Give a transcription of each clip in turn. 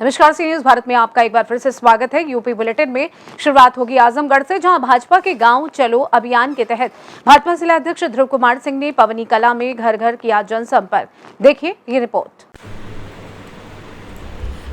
नमस्कार, सी न्यूज भारत में आपका एक बार फिर से स्वागत है। यूपी बुलेटिन में शुरुआत होगी आजमगढ़ से, जहां भाजपा के गांव चलो अभियान के तहत भाजपा जिला अध्यक्ष ध्रुव कुमार सिंह ने पवनी कला में घर घर किया जनसंपर्क। देखिए ये रिपोर्ट।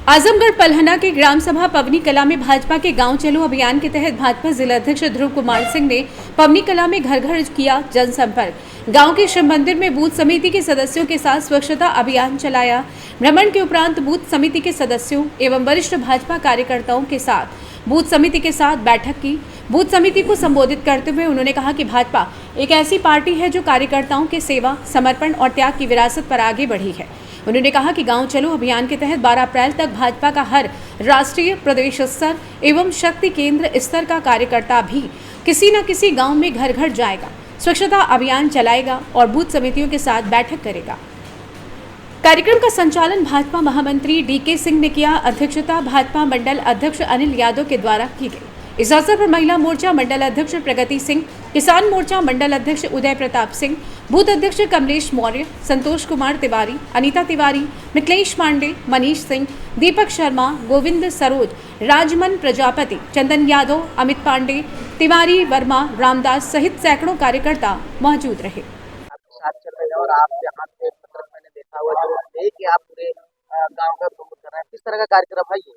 आजमगढ़ पलहना के ग्राम सभा पवनी कला में भाजपा के गांव चलो अभियान के तहत भाजपा जिला अध्यक्ष ध्रुव कुमार सिंह ने पवनी कला में घर घर किया जनसंपर्क। गांव के शिव मंदिर में बूथ समिति के सदस्यों के साथ स्वच्छता अभियान चलाया। भ्रमण के उपरांत बूथ समिति के सदस्यों एवं वरिष्ठ भाजपा कार्यकर्ताओं के साथ बूथ समिति के साथ बैठक की। बूथ समिति को संबोधित करते हुए उन्होंने कहा कि भाजपा एक ऐसी पार्टी है जो कार्यकर्ताओं के सेवा, समर्पण और त्याग की विरासत पर आगे बढ़ी है। उन्होंने कहा कि गांव चलो अभियान के तहत 12 अप्रैल तक भाजपा का हर राष्ट्रीय, प्रदेश स्तर एवं शक्ति केंद्र स्तर का कार्यकर्ता भी किसी न किसी गांव में घर घर जाएगा, स्वच्छता अभियान चलाएगा और बूथ समितियों के साथ बैठक करेगा। कार्यक्रम का संचालन भाजपा महामंत्री डीके सिंह ने किया। अध्यक्षता भाजपा मंडल अध्यक्ष अनिल यादव के द्वारा की गई। इस अवसर पर महिला मोर्चा मंडल अध्यक्ष प्रगति सिंह, किसान मोर्चा मंडल अध्यक्ष उदय प्रताप सिंह, बूथ अध्यक्ष कमलेश मौर्य, संतोष कुमार तिवारी, अनीता तिवारी, मिथिलेश पांडे, मनीष सिंह, दीपक शर्मा, गोविंद सरोज, राजमन प्रजापति, चंदन यादव, अमित पांडे, तिवारी वर्मा, रामदास सहित सैकड़ों कार्यकर्ता मौजूद रहे। और आप यहाँ पे मैंने देखा हुआ जो कि आप पूरे गांव का भ्रमण कर रहे हैं, किस तरह का कार्यक्रम है ये?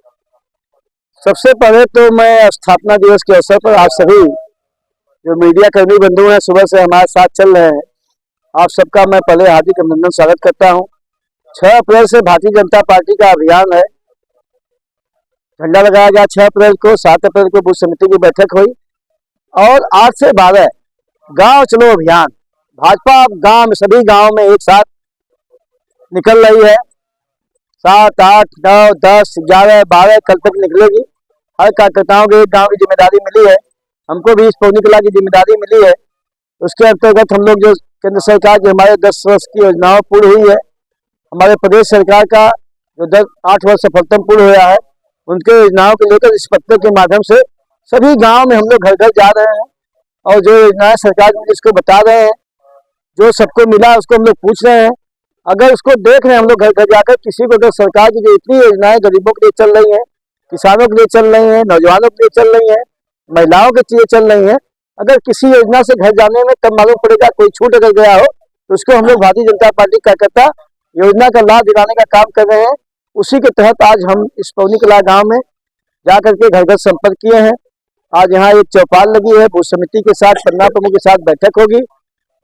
सबसे पहले तो मैं स्थापना दिवस के अवसर पर आप सभी जो मीडिया कर्मी बंधु हैं सुबह से हमारे साथ चल रहे हैं, आप सबका मैं पहले हार्दिक अभिनंदन स्वागत करता हूं। 6 अप्रैल से भारतीय जनता पार्टी का अभियान है, झंडा लगाया गया 6 अप्रैल को। 7 अप्रैल को बूथ समिति की बैठक हुई और 8 से 12 गांव चलो अभियान भाजपा गांव में सभी गांव में एक साथ निकल रही है। 7, 8, 9, 10, 11, 12 कल तक निकलेगी। हर कार्यकर्ताओं को एक गांव की जिम्मेदारी मिली है, हमको भी इस पवनी कला की जिम्मेदारी मिली है। उसके अंतर्गत हम लोग जो केंद्र सरकार की हमारे 10 वर्ष की योजनाओं पूर्ण हुई है, हमारे प्रदेश सरकार का जो 8 वर्ष सफलतम पूर्ण हुआ है, उनके योजनाओं को लेकर इस पत्र के माध्यम से सभी गाँव में हम लोग घर घर जा रहे हैं और जो योजनाएं सरकार ने इसको बता रहे हैं, जो सबको मिला उसको हम लोग पूछ रहे हैं। अगर उसको देख रहे हैं हम लोग घर घर जाकर, किसी को तो सरकार की जो इतनी योजनाएं गरीबों के लिए चल रही हैं, किसानों के लिए चल रही हैं, नौजवानों के लिए चल रही हैं, महिलाओं के लिए चल रही हैं, अगर किसी योजना से घर जाने में तब मालूम पड़ेगा कोई छूट अगर गया हो तो उसको हम लोग भारतीय जनता पार्टी कार्यकर्ता योजना का लाभ दिलाने का काम कर रहे हैं। उसी के तहत आज हम इस पवनी कला गाँव में जा करके घर घर संपर्क किए हैं। आज यहाँ एक चौपाल लगी है, बूथ समिति के साथ, पन्ना प्रमुख के साथ बैठक होगी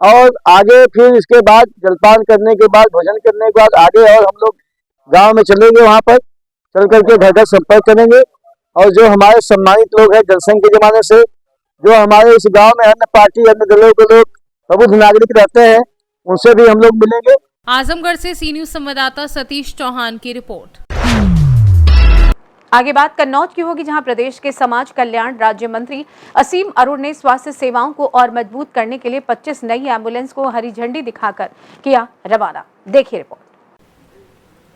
और आगे फिर इसके बाद जलपान करने के बाद, भोजन करने के बाद आगे और हम लोग गांव में चलेंगे, वहां पर चल करके घर घर संपर्क करेंगे। और जो हमारे सम्मानित लोग हैं जनसंघ के जमाने से, जो हमारे इस गांव में अन्य पार्टी, अन्य दलों के लोग प्रबुद्ध नागरिक रहते हैं, उनसे भी हम लोग मिलेंगे। आजमगढ़ से सी न्यूज संवाददाता सतीश चौहान की रिपोर्ट। आगे बात कन्नौज की होगी, जहां प्रदेश के समाज कल्याण राज्य मंत्री असीम अरुण ने स्वास्थ्य सेवाओं को और मजबूत करने के लिए 25 नई एम्बुलेंस को हरी झंडी दिखाकर किया रवाना। देखिए रिपोर्ट।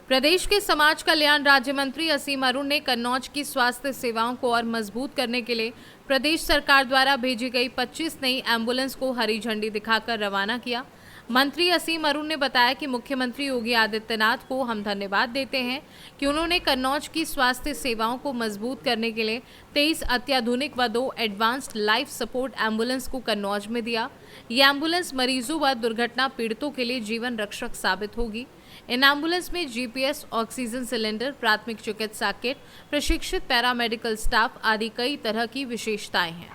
प्रदेश के समाज कल्याण राज्य मंत्री असीम अरुण ने कन्नौज की स्वास्थ्य सेवाओं को और मजबूत करने के लिए प्रदेश सरकार द्वारा भेजी गई 25 नई एम्बुलेंस को हरी झंडी दिखाकर रवाना किया। मंत्री असीम अरुण ने बताया कि मुख्यमंत्री योगी आदित्यनाथ को हम धन्यवाद देते हैं कि उन्होंने कन्नौज की स्वास्थ्य सेवाओं को मजबूत करने के लिए 23 अत्याधुनिक व 2 एडवांस्ड लाइफ सपोर्ट एम्बुलेंस को कन्नौज में दिया। ये एम्बुलेंस मरीजों व दुर्घटना पीड़ितों के लिए जीवन रक्षक साबित होगी। इन एम्बुलेंस में जीपीएस, ऑक्सीजन सिलेंडर, प्राथमिक चिकित्सा किट, प्रशिक्षित पैरामेडिकल स्टाफ आदि कई तरह की विशेषताएं हैं।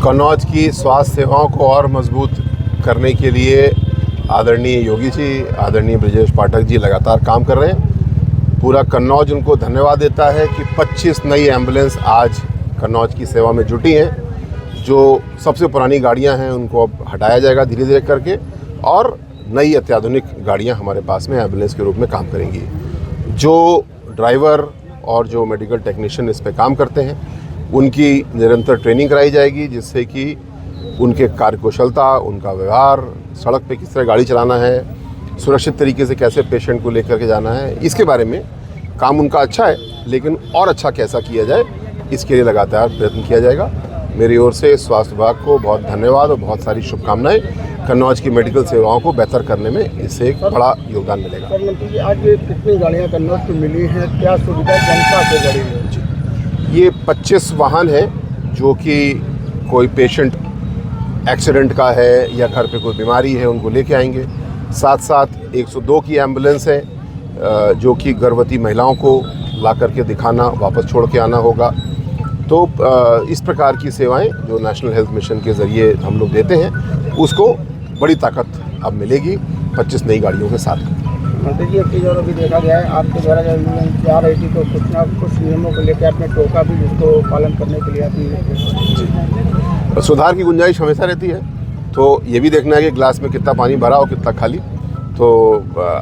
कन्नौज की स्वास्थ्य सेवाओं को और मजबूत करने के लिए आदरणीय योगी जी, आदरणीय ब्रजेश पाठक जी लगातार काम कर रहे हैं। पूरा कन्नौज उनको धन्यवाद देता है कि 25 नई एम्बुलेंस आज कन्नौज की सेवा में जुटी हैं। जो सबसे पुरानी गाड़ियां हैं उनको अब हटाया जाएगा धीरे धीरे करके और नई अत्याधुनिक गाड़ियां हमारे पास में एम्बुलेंस के रूप में काम करेंगी। जो ड्राइवर और जो मेडिकल टेक्नीशियन इस पे काम करते हैं उनकी निरंतर ट्रेनिंग कराई जाएगी, जिससे कि उनके कार्यकुशलता, उनका व्यवहार, सड़क पे किस तरह गाड़ी चलाना है, सुरक्षित तरीके से कैसे पेशेंट को लेकर के जाना है, इसके बारे में काम उनका अच्छा है। लेकिन और अच्छा कैसा किया जाए इसके लिए लगातार प्रयत्न किया जाएगा। मेरी ओर से स्वास्थ्य विभाग को बहुत धन्यवाद और बहुत सारी शुभकामनाएं। कन्नौज की मेडिकल सेवाओं को बेहतर करने में इससे एक बड़ा योगदान मिलेगा। सर मंत्री जी, आज ये कितनी गाड़ियाँ कन्नौज को मिली हैं, क्या सुविधा जनता को बढ़ी है? ये 25 वाहन है जो कि कोई पेशेंट एक्सीडेंट का है या घर पे कोई बीमारी है उनको लेके आएंगे। साथ साथ 102 की एम्बुलेंस है जो कि गर्भवती महिलाओं को ला करके दिखाना, वापस छोड़ के आना होगा। तो इस प्रकार की सेवाएं जो नेशनल हेल्थ मिशन के ज़रिए हम लोग देते हैं उसको बड़ी ताकत अब मिलेगी 25 नई गाड़ियों के साथ। मंत्री जी, एक चीज़ और अभी देखा गया है, आपके द्वारा जब एम्बुलेंस जा रही थी तो कुछ नियमों को लेकर आपने टोका भी, जिसको पालन करने के लिए आपने सुधार की गुंजाइश हमेशा रहती है। तो ये भी देखना है कि ग्लास में कितना पानी भरा और कितना खाली। तो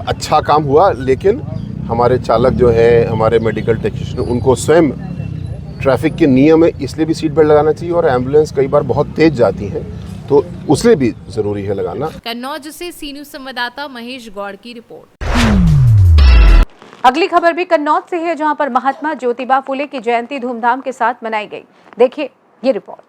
अच्छा काम हुआ, लेकिन हमारे चालक जो है, हमारे मेडिकल टेक्नीशियन, उनको स्वयं ट्रैफिक के नियम है इसलिए भी सीट बेल्ट लगाना चाहिए। और एम्बुलेंस कई बार बहुत तेज जाती हैं तो उसलिए भी ज़रूरी है लगाना। कन्नौज से सी न्यूज़ संवाददाता महेश गौड़ की रिपोर्ट। अगली खबर भी कन्नौज से है, जहां पर महात्मा ज्योतिबा फुले की जयंती धूमधाम के साथ मनाई गई। देखिए ये रिपोर्ट।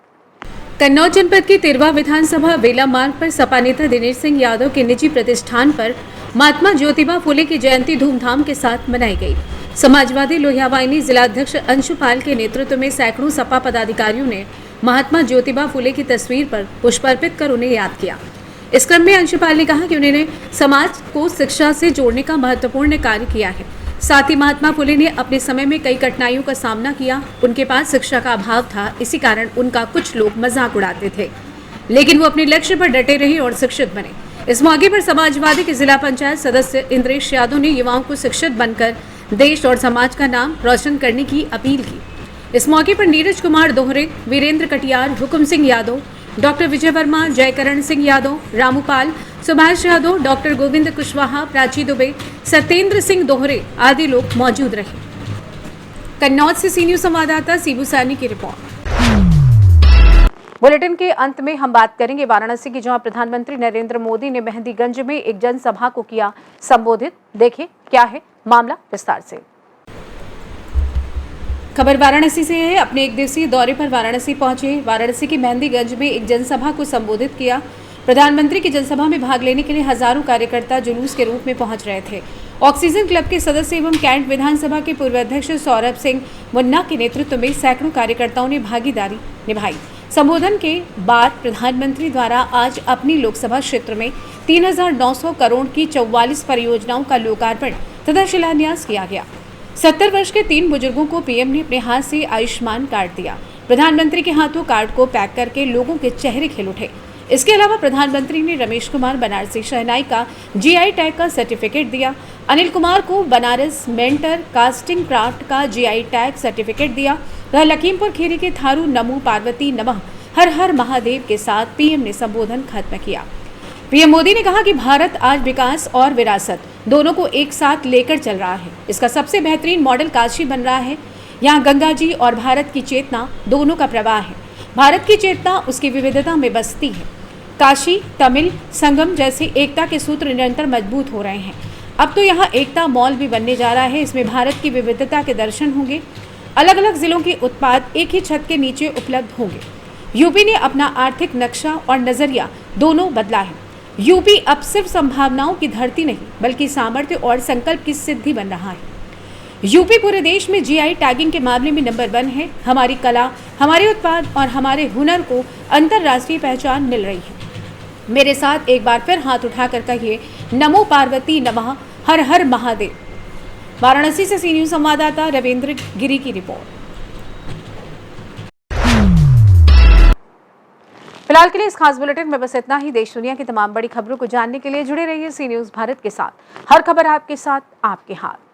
कन्नौज जनपद के तिरवा विधानसभा वेला मार्ग पर सपा नेता दिनेश सिंह यादव के निजी प्रतिष्ठान पर महात्मा ज्योतिबा फुले की जयंती धूमधाम के साथ मनाई गई। समाजवादी लोहियावाहिनी जिलाध्यक्ष अंशुपाल के नेतृत्व में सैकड़ों सपा पदाधिकारियों ने महात्मा ज्योतिबा फुले की तस्वीर पर पुष्प अर्पित कर उन्हें याद किया। इस क्रम में अंशुपाल ने कहा कि उन्होंने समाज को शिक्षा से जोड़ने का महत्वपूर्ण कार्य किया है। साथ ही महात्मा फुले ने अपने समय में कई कठिनाइयों का सामना किया। उनके पास शिक्षा का अभाव था, इसी कारण उनका कुछ लोग मजाक उड़ाते थे, लेकिन वो अपने लक्ष्य पर डटे रहे और शिक्षित बने। इस मौके पर समाजवादी के जिला पंचायत सदस्य इंद्रेश यादव ने युवाओं को शिक्षित बनकर देश और समाज का नाम रोशन करने की अपील की। इस मौके पर नीरज कुमार दोहरे, वीरेंद्र कटियार, हुकुम सिंह यादव, डॉक्टर विजय वर्मा, जयकरण सिंह यादव, रामूपाल, सुभाष यादव, डॉक्टर गोविंद कुशवाहा, प्राची दुबे, सत्येंद्र सिंह दोहरे आदि लोग मौजूद रहे। कन्नौज से सी न्यूज़ संवाददाता सीबू सैनी की रिपोर्ट। बुलेटिन के अंत में हम बात करेंगे वाराणसी की, जहां प्रधानमंत्री नरेंद्र मोदी ने मेहंदीगंज में एक जनसभा को किया संबोधित। देखिए क्या है मामला विस्तार से। खबर वाराणसी से है। अपने एक दिवसीय दौरे पर वाराणसी पहुंचे वाराणसी के मेहंदीगंज में एक जनसभा को संबोधित किया। प्रधानमंत्री की जनसभा में भाग लेने के लिए हजारों कार्यकर्ता जुलूस के रूप में पहुंच रहे थे। ऑक्सीजन क्लब के सदस्य एवं कैंट विधानसभा के पूर्व अध्यक्ष सौरभ सिंह मुन्ना के नेतृत्व में सैकड़ों कार्यकर्ताओं ने भागीदारी निभाई। संबोधन के बाद प्रधानमंत्री द्वारा आज अपनी लोकसभा क्षेत्र में 3,900 करोड़ की 44 परियोजनाओं का लोकार्पण तथा शिलान्यास किया गया। 70 वर्ष के 3 बुजुर्गों को पीएम ने अपने हाथ से आयुष्मान कार्ड दिया। प्रधानमंत्री के हाथों कार्ड को पैक करके लोगों के चेहरे खिल उठे। इसके अलावा प्रधानमंत्री ने रमेश कुमार बनारसी शहनाई का जीआई टैग का सर्टिफिकेट दिया। अनिल कुमार को बनारस मेंटर कास्टिंग क्राफ्ट का जीआई टैग सर्टिफिकेट दिया। वह लखीमपुर खीरी के थारू नमो पार्वती नमः हर हर महादेव के साथ पीएम ने संबोधन खत्म किया। पीएम मोदी ने कहा कि भारत आज विकास और विरासत दोनों को एक साथ लेकर चल रहा है। इसका सबसे बेहतरीन मॉडल काशी बन रहा है। यहाँ गंगा जी और भारत की चेतना दोनों का प्रवाह है। भारत की चेतना उसकी विविधता में बसती है। काशी तमिल संगम जैसे एकता के सूत्र निरंतर मजबूत हो रहे हैं। अब तो यहाँ एकता मॉल भी बनने जा रहा है। इसमें भारत की विविधता के दर्शन होंगे। अलग अलग जिलों के उत्पाद एक ही छत के नीचे उपलब्ध होंगे। यूपी ने अपना आर्थिक नक्शा और नजरिया दोनों बदला है। यूपी अब सिर्फ संभावनाओं की धरती नहीं बल्कि सामर्थ्य और संकल्प की सिद्धि बन रहा है। यूपी पूरे देश में जीआई टैगिंग के मामले में नंबर 1 है। हमारी कला, हमारे उत्पाद और हमारे हुनर को अंतर्राष्ट्रीय पहचान मिल रही है। मेरे साथ एक बार फिर हाथ उठाकर कहिए नमो पार्वती नमः हर हर महादेव। वाराणसी से सी न्यूज़ संवाददाता रविंद्र गिरी की रिपोर्ट। फिलहाल के लिए इस खास बुलेटिन में बस इतना ही। देश दुनिया की तमाम बड़ी खबरों को जानने के लिए जुड़े रहिए सी न्यूज़ भारत के साथ। हर खबर आपके साथ, आपके हाथ।